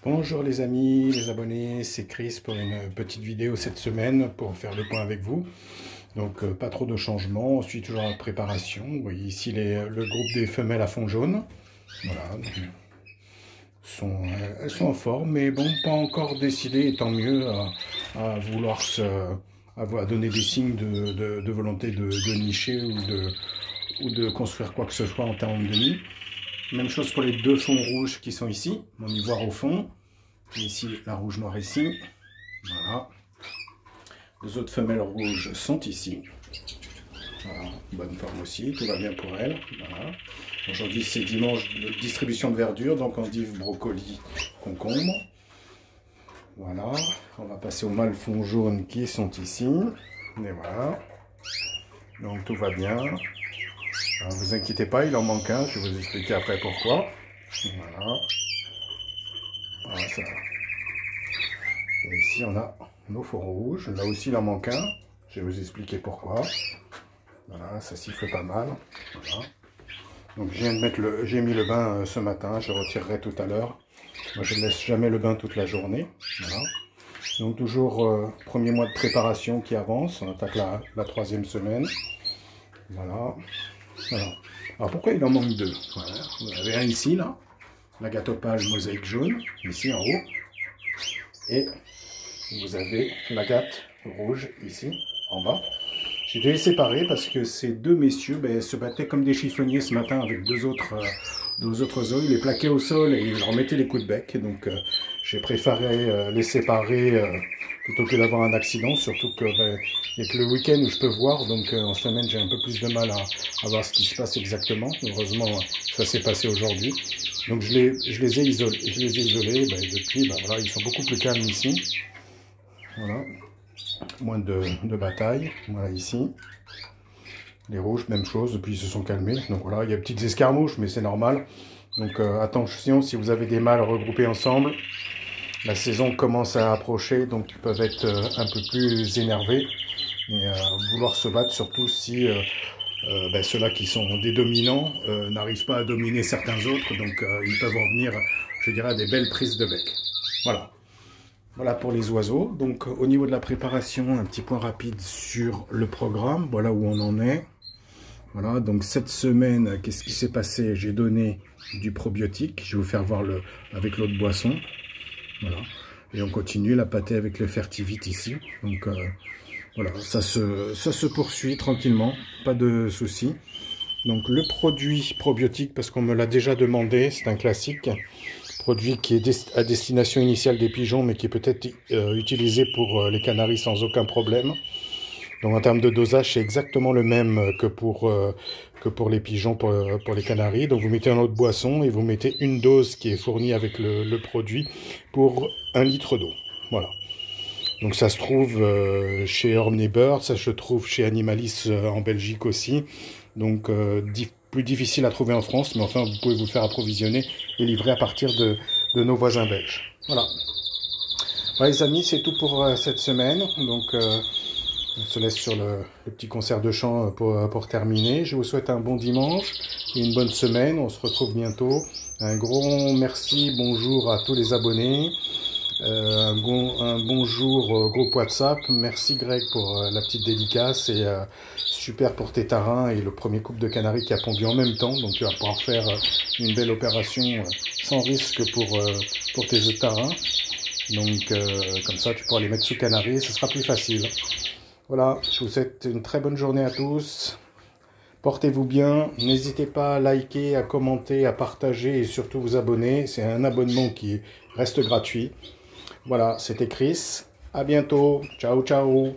Bonjour les amis, les abonnés, c'est Chris pour une petite vidéo cette semaine pour faire le point avec vous. Donc pas trop de changements, on suit toujours la préparation. Vous voyez ici le groupe des femelles à fond jaune. Voilà, elles sont en forme, mais bon, pas encore décidées, et tant mieux, à vouloir à donner des signes de volonté de nicher ou de construire quoi que ce soit en termes de nid. Même chose pour les deux fonds rouges qui sont ici, on y voit au fond. Ici, la rouge noire ici. Voilà. Les autres femelles rouges sont ici. Voilà, bonne forme aussi, tout va bien pour elles. Voilà. Aujourd'hui, c'est dimanche de distribution de verdure, donc endive, brocoli, concombre. Voilà, on va passer aux mâles fonds jaunes qui sont ici. Et voilà. Donc tout va bien. Ne vous inquiétez pas, il en manque un, je vais vous expliquer après pourquoi. Voilà. Voilà ça. Et ici on a nos fonds rouges, là aussi il en manque un, je vais vous expliquer pourquoi. Voilà, ça siffle pas mal. Voilà. Donc je viens de mettre j'ai mis le bain ce matin, je le retirerai tout à l'heure. Moi je ne laisse jamais le bain toute la journée. Voilà. Donc toujours premier mois de préparation qui avance, on attaque la troisième semaine. Voilà. Alors pourquoi il en manque deux? Voilà. Vous avez un ici là, la gatopale mosaïque jaune, ici en haut. Et vous avez l'agate rouge ici en bas. J'ai dû les séparer parce que ces deux messieurs se battaient comme des chiffonniers ce matin avec deux autres os. Ils les plaquaient au sol et ils leur mettaient les coups de bec. Donc j'ai préféré les séparer plutôt que d'avoir un accident. Surtout que il n'y a que le week-end où je peux voir. Donc en semaine j'ai un peu plus de mal à voir ce qui se passe exactement. Heureusement ça s'est passé aujourd'hui. Donc je les ai isolés. Depuis, voilà, ils sont beaucoup plus calmes ici. Voilà. Moins de bataille. Voilà ici. Les rouges, même chose, depuis ils se sont calmés. Donc voilà, il y a petites escarmouches, mais c'est normal. Donc attention, si vous avez des mâles regroupés ensemble, la saison commence à approcher, donc ils peuvent être un peu plus énervés et vouloir se battre, surtout si ceux-là qui sont des dominants n'arrivent pas à dominer certains autres, donc ils peuvent en venir, je dirais, à des belles prises de bec. Voilà. Voilà pour les oiseaux. Donc au niveau de la préparation, un petit point rapide sur le programme. Voilà où on en est. Voilà, donc cette semaine, qu'est-ce qui s'est passé? J'ai donné du probiotique. Je vais vous faire voir avec l'autre boisson. Voilà. Et on continue la pâtée avec le Fertivit ici. Donc voilà, ça se poursuit tranquillement. Pas de soucis. Donc le produit probiotique, parce qu'on me l'a déjà demandé, c'est un classique. Produit qui est à destination initiale des pigeons, mais qui est peut-être utilisé pour les canaris sans aucun problème. Donc en termes de dosage, c'est exactement le même que pour les pigeons, pour les canaris. Donc vous mettez un autre boisson et vous mettez une dose qui est fournie avec le produit pour 1 litre d'eau. Voilà. Donc ça se trouve chez Omnibird, ça se trouve chez Animalis en Belgique aussi. Donc plus difficile à trouver en France, mais enfin vous pouvez vous le faire approvisionner et livrer à partir de nos voisins belges. Voilà. Voilà les amis, c'est tout pour cette semaine. Donc on se laisse sur le petit concert de chant pour terminer. Je vous souhaite un bon dimanche et une bonne semaine. On se retrouve bientôt. Un gros merci, bonjour à tous les abonnés. Un bonjour groupe WhatsApp. Merci Greg pour la petite dédicace et super pour tes tarins et le premier couple de canaris qui a pondu en même temps. Donc tu vas pouvoir faire une belle opération sans risque pour tes œufs tarins. Donc comme ça tu pourras les mettre sous canaris, ce sera plus facile. Voilà, je vous souhaite une très bonne journée à tous. Portez-vous bien. N'hésitez pas à liker, à commenter, à partager et surtout vous abonner. C'est un abonnement qui reste gratuit. Voilà, c'était Chris. À bientôt. Ciao, ciao.